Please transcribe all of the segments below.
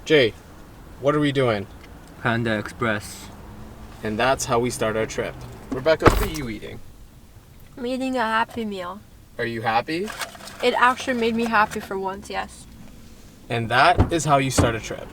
Jay, what are we doing? Panda Express. And that's how we start our trip. Rebecca, what are you eating? I'm eating a Happy Meal. Are you happy? It actually made me happy for once, yes. And that is how you start a trip.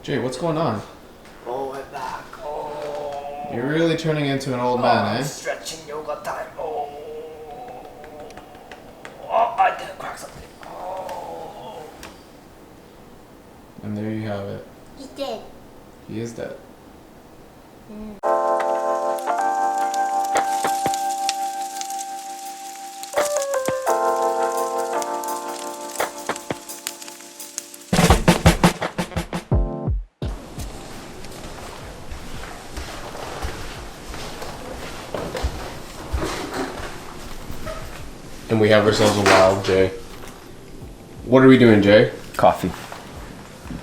Jay, what's going on? Oh, my back. Oh. You're really turning into an old man, eh? Stretching yoga time. Oh. Oh, I did crack something. Oh. And there you have it. He's dead. He is dead. And we have ourselves a wild Jay. What are we doing, Jay? Coffee.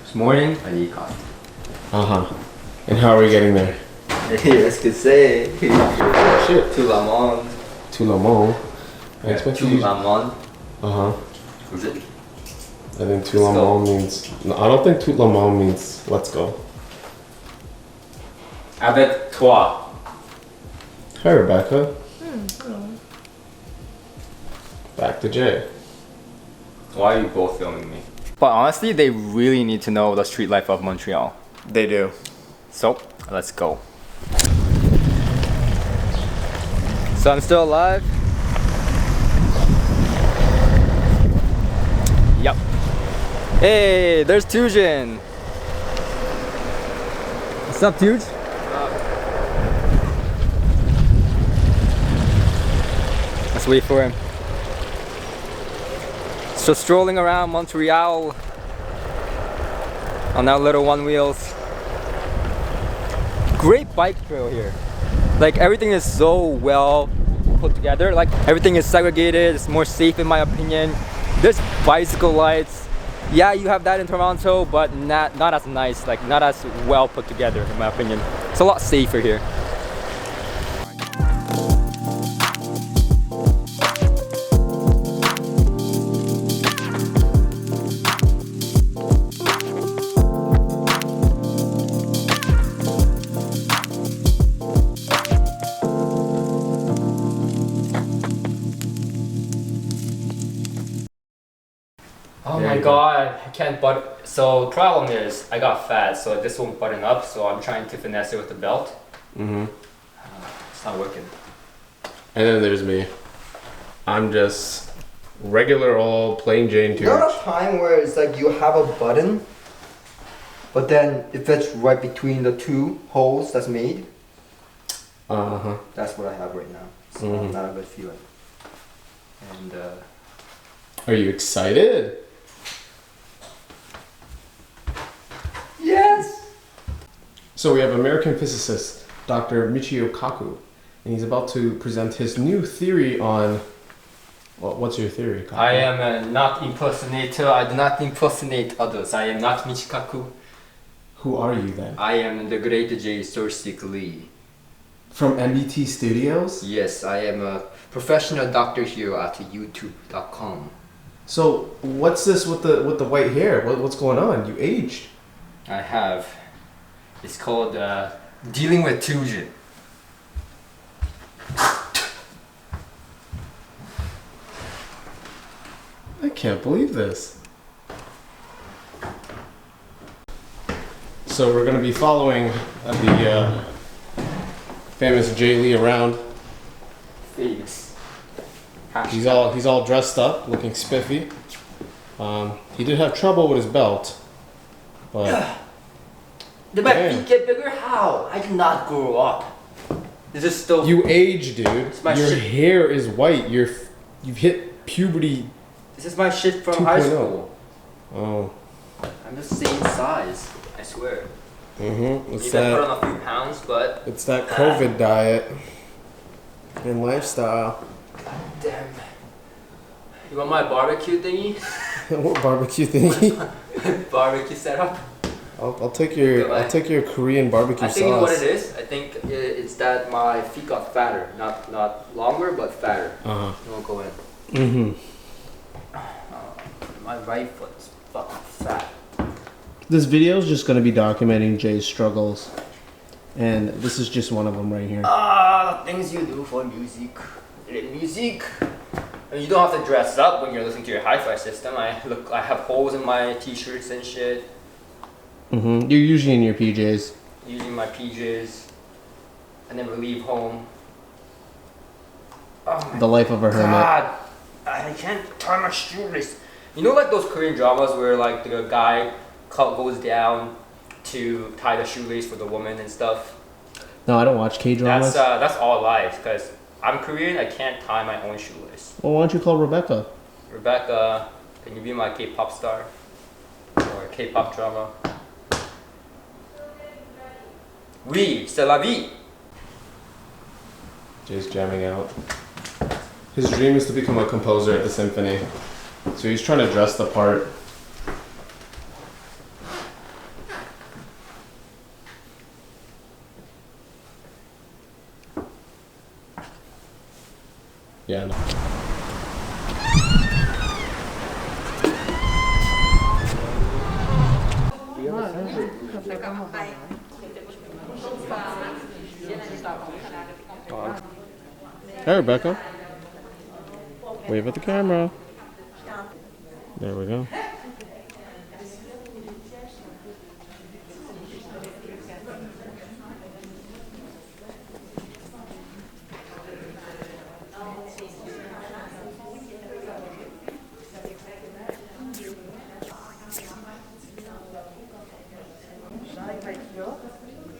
This morning, I need coffee. Uh-huh. And how are we getting there? Hey, that's good say. Shit. Tout le monde. Tout le monde. I expect Tout you. le monde. Uh-huh. Is it? I think tout le monde means... No, I don't think tout le monde means let's go. Avec toi. Hi, Rebecca. Back to Jay. Why are you both filming me? But honestly, they really need to know the street life of Montreal. They do. So, let's go. So I'm still alive. Yep. Hey, there's Tujin. What's up, Tuj? Let's wait for him. So strolling around Montreal on our little one wheels. Great bike trail here. Like everything is so well put together. Like everything is segregated. It's more safe in my opinion. There's bicycle lights. Yeah, you have that in Toronto, but not as nice. Like not as well put together in my opinion. It's a lot safer here. Oh my god, I can't so problem is I got fat, so this won't button up, so I'm trying to finesse it with the belt. Mm-hmm. It's not working. And then there's me. I'm just regular old plain Jane You know Tuj. that time where it's like you have a button, but then it fits right between the two holes that's made? Uh-huh. That's what I have right now. So not a good feeling. And Are you excited? yes! So we have American physicist Dr. Michio Kaku, and he's about to present his new theory on... Well, what's your theory, Kaku? I am a not impersonator. I do not impersonate others. I am not Michikaku. Who are you then? I am the great J. Sorsik Lee. From MBT Studios? Yes, I am a professional doctor here at youtube.com. So what's this with the white hair? What's going on? You aged. I have. It's called dealing with Tujin. I can't believe this. So we're gonna be following the famous Jay Lee around. Famous. He's all dressed up, looking spiffy. He did have trouble with his belt, but Did my Damn. feet get bigger? How? I did not grow up. This is still. You age, dude. my Your shit. hair is white. You've hit puberty. This is my shit from 2.0. high school. Oh. I'm the same size. I swear. Mm-hmm. It's Maybe I put that. on a few pounds, but. It's that COVID diet and lifestyle. Damn. You want my barbecue thingy? What barbecue thingy? Barbecue setup. I'll take your Korean barbecue I sauce. think you know what it is. I think it's that my feet got fatter, not longer, but fatter. Uh-huh. It won't go in. Mm-hmm. My right foot is fucking fat. This video is just gonna be documenting Jay's struggles, and this is just one of them right here. The things you do for music. Music. And you don't have to dress up when you're listening to your hi-fi system. I have holes in my t-shirts and shit. Mm-hmm. You're usually in your PJs. Using my PJs, and then we leave home. Oh my The life of a hermit. God, I can't tie my shoelace. You know, like those Korean dramas where like the guy goes down to tie the shoelace for the woman and stuff. No, I don't watch K-dramas. That's all lies because I'm Korean. I can't tie my own shoelace. Well, why don't you call Rebecca? Rebecca, can you be my K-pop star or a K-pop drama? Oui, c'est la vie. Jay's jamming out. His dream is to become a composer at the Symphony, so he's trying to dress the part. Yeah. No. Hey, Rebecca. Wave at the camera. There we go.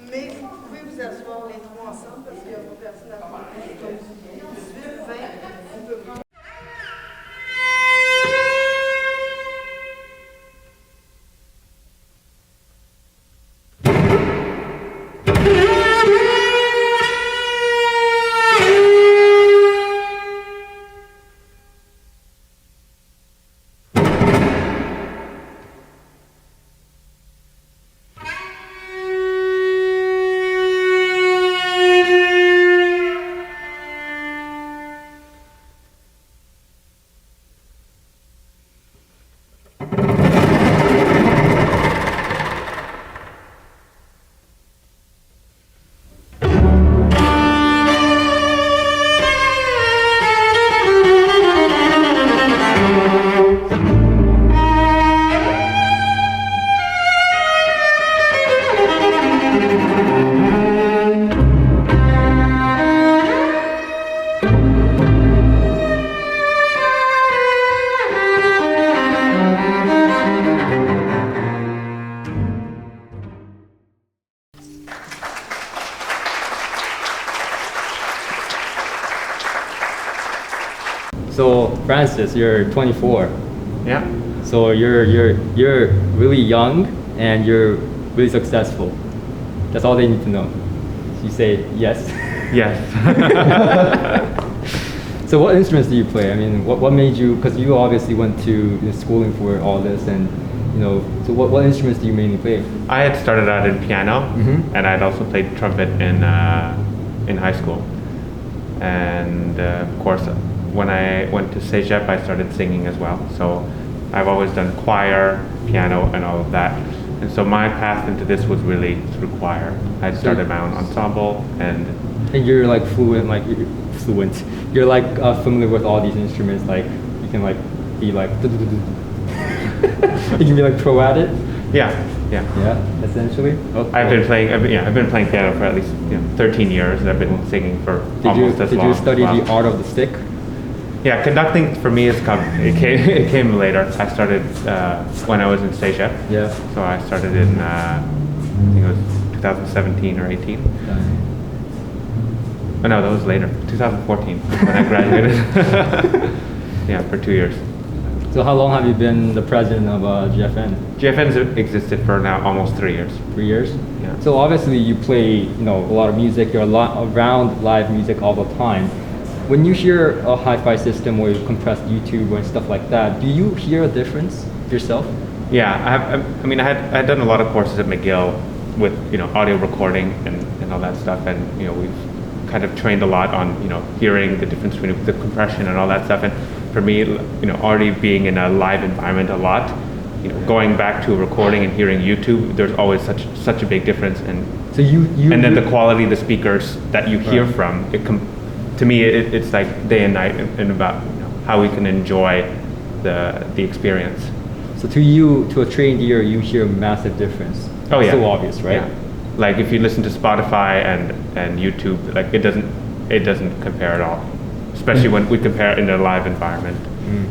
Mais vous pouvez vous asseoir les trois ensemble parce qu'il y a une personne à côté. Donc, 18, 20, on peut prendre. So Francis, you're 24. Yeah. So you're really young and you're really successful. That's all they need to know. You say yes. Yes. So what instruments do you play? I mean, what made you? Because you obviously went to schooling for all this, and So what instruments do you mainly play? I had started out in piano, and I'd also played trumpet in high school. And of course, when I went to Cégep, I started singing as well. So I've always done choir, piano, and all of that. And so my path into this was really through choir. I started my own ensemble, and you're like fluent. You're like familiar with all these instruments. Like you can like be like you can be like pro at it. yeah. Essentially. Okay. I've been playing piano for at least 13 years. I've been singing for almost as long. Did you study the art of the stick? Yeah, conducting for me it came later. I started when I was in Cégep. Yeah. So I started in, I think it was 2017 or 18. Oh no, that was later. 2014 when I graduated. Yeah, for 2 years. So how long have you been the president of GFN? GFN's existed for now almost 3 years. 3 years? Yeah. So obviously you play, a lot of music, you're a lot around live music all the time. When you hear a hi-fi system or compressed YouTube and stuff like that, do you hear a difference yourself? Yeah, I had done a lot of courses at McGill with audio recording and all that stuff, and we've kind of trained a lot on hearing the difference between the compression and all that stuff. And for me, already being in a live environment a lot, going back to a recording and hearing YouTube, there's always such a big difference. And so you and then the quality of the speakers that you hear from to me it's like day and night, and about how we can enjoy the experience. So to you, to a trained ear, you hear a massive difference. Oh yeah, so obvious, right? Yeah. Like if you listen to Spotify and YouTube, like it doesn't compare at all, especially when we compare it in a live environment.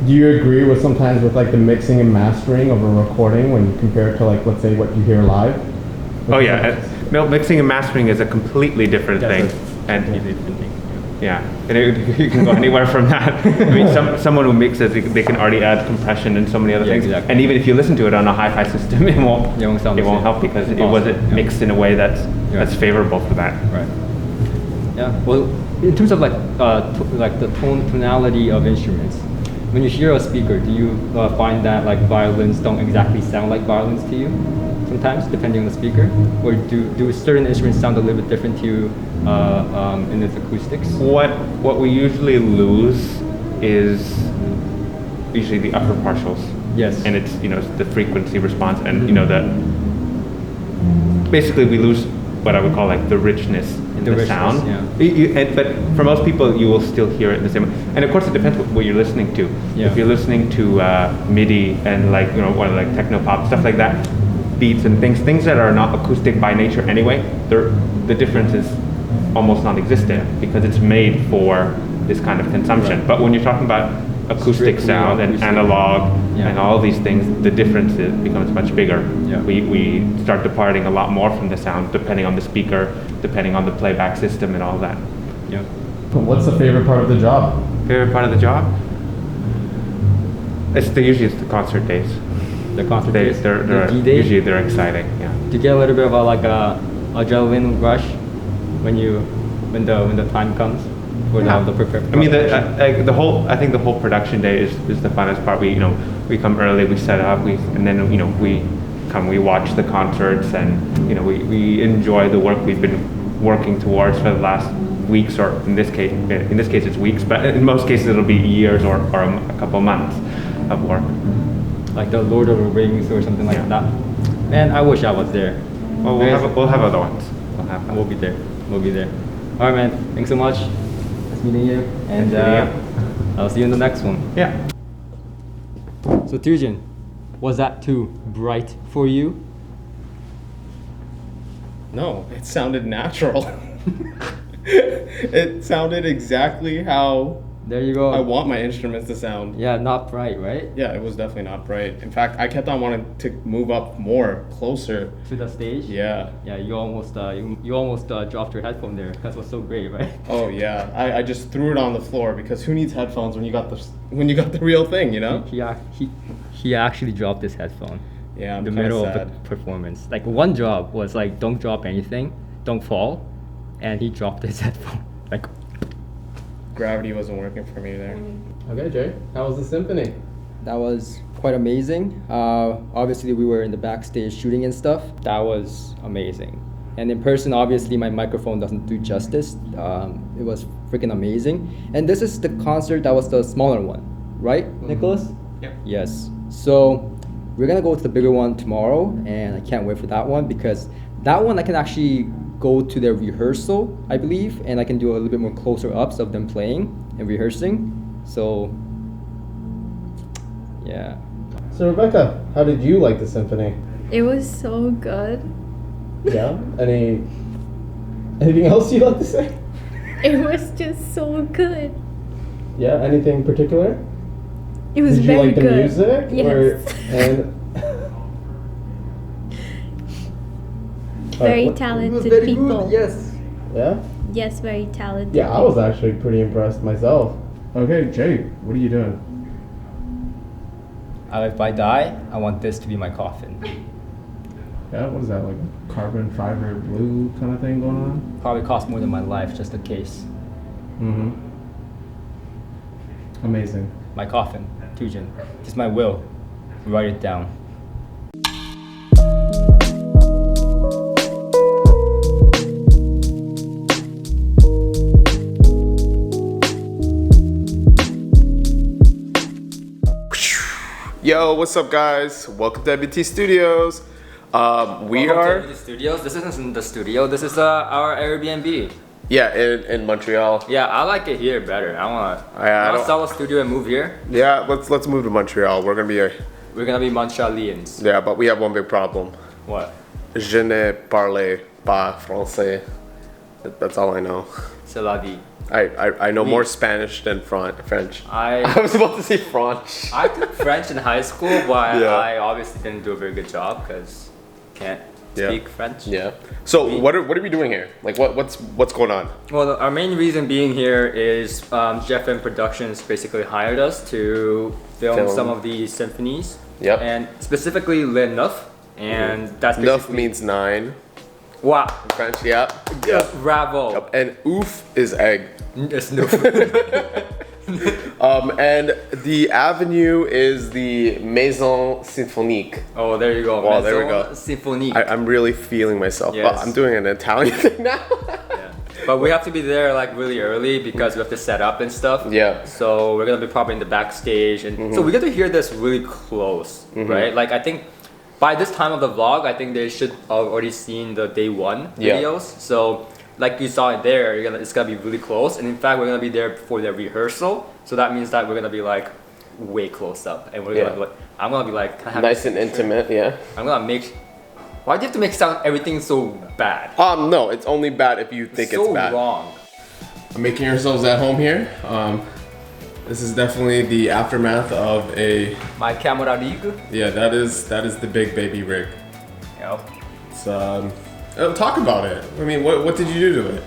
Do you agree with sometimes with like the mixing and mastering of a recording when you compare it to like, let's say, what you hear live? Oh yeah, mixing and mastering is a completely different thing. Yeah, and you can go anywhere from that. I mean, someone who mixes, they can already add compression and so many other things. Exactly. And even if you listen to it on a hi-fi system, it won't help because it wasn't mixed in a way that's favorable for that. Right. Yeah. Well, in terms of like the tonality of instruments, when you hear a speaker, do you find that like violins don't exactly sound like violins to you? Sometimes, depending on the speaker, or do certain instruments sound a little bit different to you in its acoustics? What we usually lose is usually the upper partials. Yes. And it's the frequency response, and basically we lose what I would call like the richness in the sound. Yeah. But for most people, you will still hear it in the same way. And of course, it depends what you're listening to. Yeah. If you're listening to MIDI and like like techno pop stuff like that, beats and things that are not acoustic by nature anyway, the difference is almost non-existent because it's made for this kind of consumption. But when you're talking about acoustic sound and analog and all these things, the difference becomes much bigger. Yeah. We start departing a lot more from the sound depending on the speaker, depending on the playback system and all that. Yeah. What's the favorite part of the job? Favorite part of the job? Usually it's the concert days. The concert days? Usually they're exciting. Yeah. Do you get a little bit of like a adrenaline rush when the time comes for the prepare? I mean, I think the whole production day is the funnest part. We come early, we set up, and then we watch the concerts, and we enjoy the work we've been working towards for the last weeks, or in this case it's weeks, but in most cases it'll be years or a couple months of work. Like the Lord of the Rings or something like that. Man, I wish I was there. Well, we'll have other ones. We'll be there. All right, man. Thanks so much. Nice meeting you. And I'll see you in the next one. Yeah. So Tirjan, was that too bright for you? No, it sounded natural. It sounded exactly how There you go. I want my instruments to sound. Yeah, not bright, right? Yeah, it was definitely not bright. In fact, I kept on wanting to move up more, closer. To the stage? Yeah. Yeah, you almost dropped your headphone there. That was so great, right? Oh yeah, I just threw it on the floor because who needs headphones when you got the real thing, you know? He actually dropped his headphone. Yeah, I'm in the middle sad. of the performance. Like one job was like, don't drop anything, don't fall, and he dropped his headphone. Like. Gravity wasn't working for me there. Okay, Jay, how was the symphony? That was quite amazing. Obviously, we were in the backstage shooting and stuff. That was amazing. And in person, obviously, my microphone doesn't do justice. It was freaking amazing. And this is the concert that was the smaller one, right, Nicholas? Yep. Yes. So we're gonna go to the bigger one tomorrow, and I can't wait for that one because that one I can actually go to their rehearsal, I believe, and I can do a little bit more closer ups of them playing and rehearsing. So, yeah. So Rebecca, how did you like the symphony? It was so good. Yeah. Anything else you'd like to say? It was just so good. Yeah. Anything particular? It was Did you very like the good. music? Yes. Very what- talented Very people. good, yes. Yeah. Yes, very talented. Yeah, I was actually pretty impressed myself. Okay, Jay, what are you doing? If I die, I want this to be my coffin. Yeah, what is that, like a carbon fiber blue kind of thing going on? Probably cost more than my life, just a case. Mm-hmm. Amazing. My coffin, Tujin. Just my will. Write it down. Yo, what's up, guys? Welcome to MBT Studios. We are to the studios. This isn't the studio. This is our Airbnb. in Montreal. Yeah, I like it here better. I wanna sell a studio and move here. Yeah, let's move to Montreal. We're gonna be We're gonna be Montrealians. yeah, but we have one big problem. What? Je ne parle pas français. That's all I know. C'est la vie. I know more Spanish than French. I I was about to say French. I took French in high school, but Yeah. I obviously didn't do a very good job because can't Yeah. speak French. Yeah. So what are we doing here? Like what's going on? Well, our main reason being here is Jeff M Productions basically hired us to film some of the symphonies. Yep. And specifically Le 9, and that's Neuf basically means 9 wow. in French. Yeah. Bravo. Yep. And ouf is egg. It's no. And the avenue is the Maison Symphonique. Oh, there you go. Wow, there we Maison go. Symphony. I'm really feeling myself. Yes. But I'm doing an Italian thing now. Yeah. But we have to be there like really early because we have to set up and stuff. Yeah. So we're gonna be probably in the backstage, and so we get to hear this really close, right? Like I think by this time of the vlog, I think they should have already seen the day one Yeah. videos. So like you saw it there, it's gonna be really close, and in fact we're gonna be there for the rehearsal. So that means that we're gonna be like way close up, and we're gonna be like, I'm gonna be like, can I have Nice a and picture? intimate, yeah. I'm gonna make. Why do you have to make sound everything so bad? No, it's only bad if you think it's so bad. wrong. Making ourselves at home here. This is definitely the aftermath of a My camera rig. that is the big baby rig. Yep. It's talk about it. I mean, what did you do to it?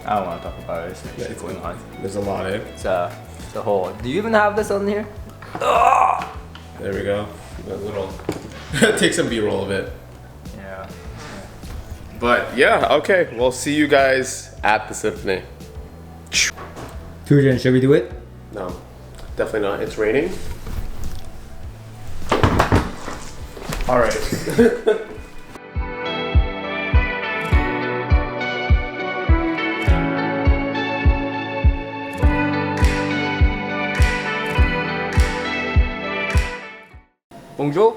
I don't want to talk about it. There's shit going on. There's a lot of it. It's a whole. Do you even have this on here? There we go. A little. Take some B-roll of it. Yeah. But yeah, okay. We'll see you guys at the symphony. Tujin, should we do it? No, definitely not. It's raining. All right. Bonjour.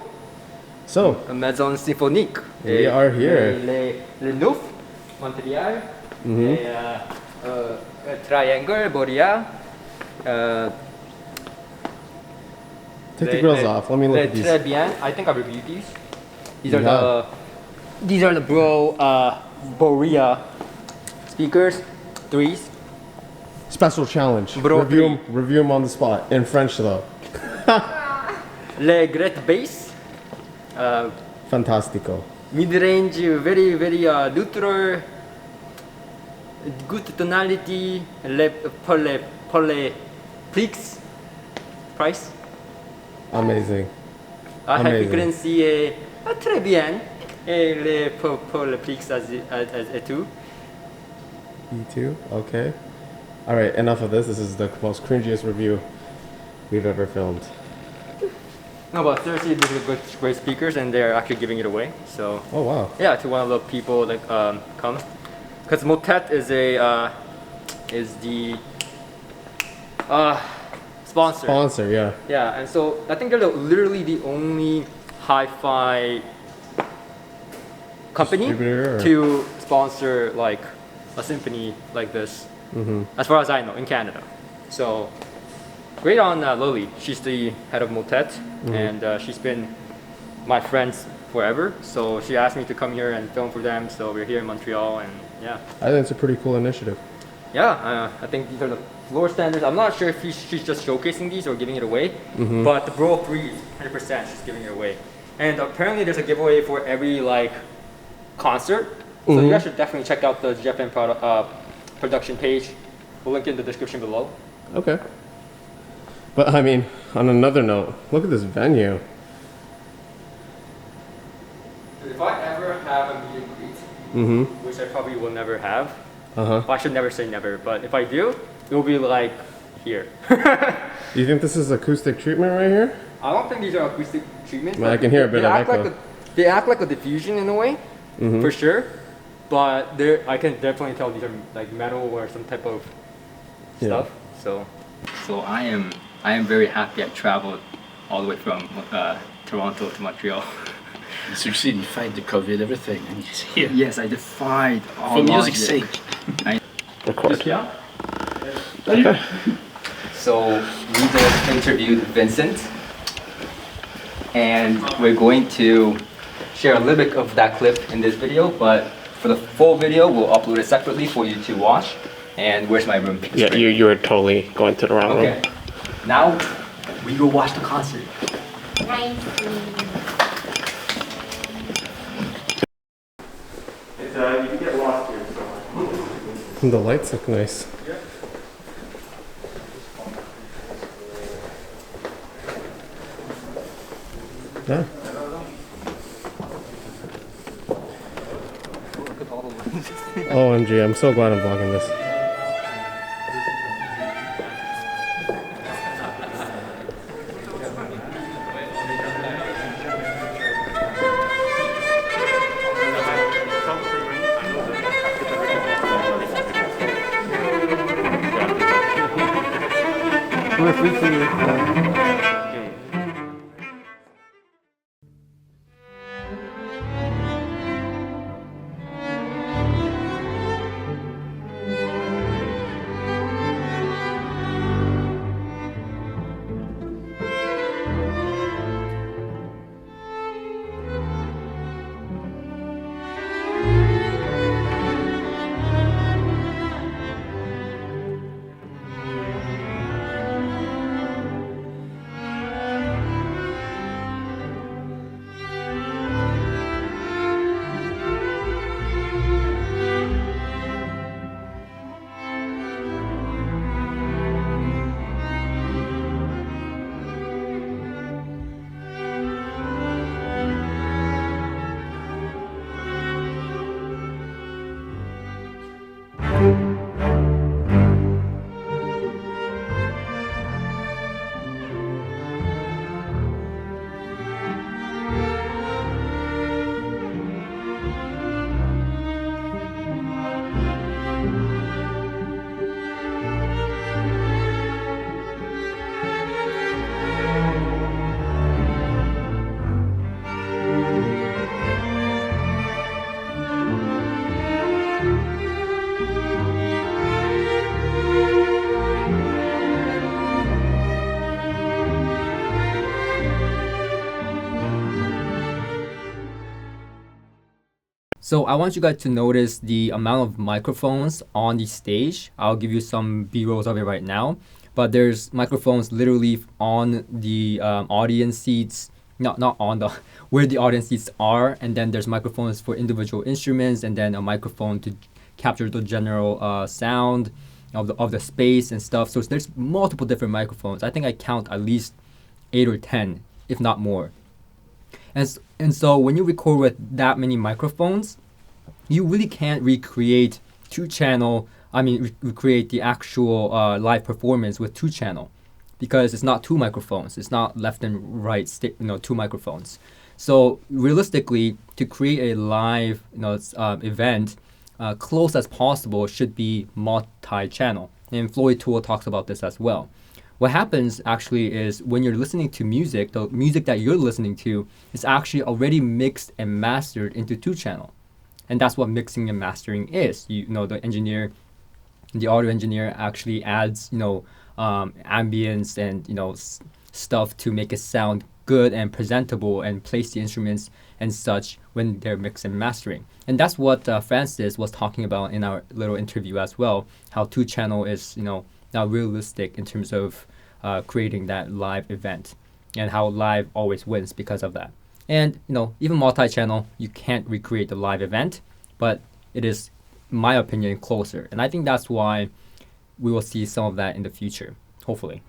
So Maison Symphonique. We are here. Le 9, Montreal. Triangle, Boria. take the grills off. Let me look at these. Très bien. I think I reviewed these. These You are the Boria speakers, 3s. Special challenge. Bro, Review them on the spot in French though. Le Great Bass. Fantastico. Mid-range, very neutral, good tonality, pour les prix, price. Amazing. High Amazing. frequency, très bien. Et pour les prix et tout. E2. Okay. All right. Enough of this. This is the most cringiest review we've ever filmed. No, but seriously, these are great speakers, and they're actually giving it away. So Oh wow. yeah, to one of the people that come, because Motet is the sponsor. Sponsor. Yeah. Yeah, and so I think they're literally the only hi-fi company Distributor or- to sponsor like a symphony like this, as far as I know, in Canada. So great on Lily. She's the head of Motet, and she's been my friend forever. So she asked me to come here and film for them. So we're here in Montreal, and yeah. I think it's a pretty cool initiative. Yeah, I think these are the floor standards. I'm not sure if she's just showcasing these or giving it away, but the Bro 3, 100% she's giving it away. And apparently there's a giveaway for every like concert So you guys should definitely check out the Japan production page. We'll link it in the description below. Okay. But I mean, on another note, look at this venue. If I ever have a meet and greet, which I probably will never have, well, I should never say never, but if I do, it will be like here. Do you think this is acoustic treatment right here? I don't think these are acoustic treatments. I can hear a bit of echo. They act like a diffusion in a way, for sure. But I can definitely tell these are like metal or some type of stuff. So I am very happy I traveled all the way from Toronto to Montreal. You succeed, you fight the COVID, everything, and he's here. Yes, I defied all For music's sake. So we just interviewed Vincent, and we're going to share a little bit of that clip in this video, but for the full video, we'll upload it separately for you to watch. And where's my room? Yeah, you were totally going to the wrong room. Okay. Now we go watch the concert. Nice. You can get lost here. So. The lights look nice. Yeah. OMG, I'm so glad I'm vlogging this. We're free for you. So I want you guys to notice the amount of microphones on the stage. I'll give you some B-rolls of it right now. But there's microphones literally on the audience seats, not on the, where the audience seats are. And then there's microphones for individual instruments, and then a microphone to capture the general sound of the space and stuff. So there's multiple different microphones. I think I count at least 8 or 10, if not more. And so when you record with that many microphones, you really can't recreate recreate the actual live performance with 2-channel, because it's not 2 microphones. It's not left and right, 2 microphones. So realistically, to create a live event, close as possible should be multi-channel. And Floyd Toole talks about this as well. What happens actually is when you're listening to music, the music that you're listening to is actually already mixed and mastered into 2-channel. And that's what mixing and mastering is. The audio engineer actually adds, ambience and, stuff to make it sound good and presentable, and place the instruments and such when they're mixed and mastering. And that's what Francis was talking about in our little interview as well, how 2-channel is, not realistic in terms of creating that live event, and how live always wins because of that. And even multi-channel, you can't recreate the live event, but it is, in my opinion, closer. And I think that's why we will see some of that in the future, hopefully.